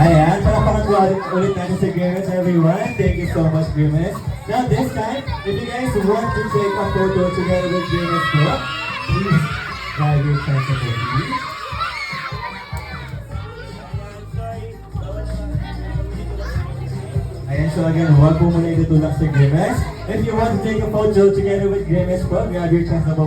Ayan, palakpakan ko ulit natin si Grimace, everyone. Thank you so much, Grimace. Now this time, if you guys want to take a photo together with Grimace po, please grab your sensibility. Ayan, so again, huwag po muna itutulak si Grimace. If you want to take a photo together with Grimace po, grab your chance na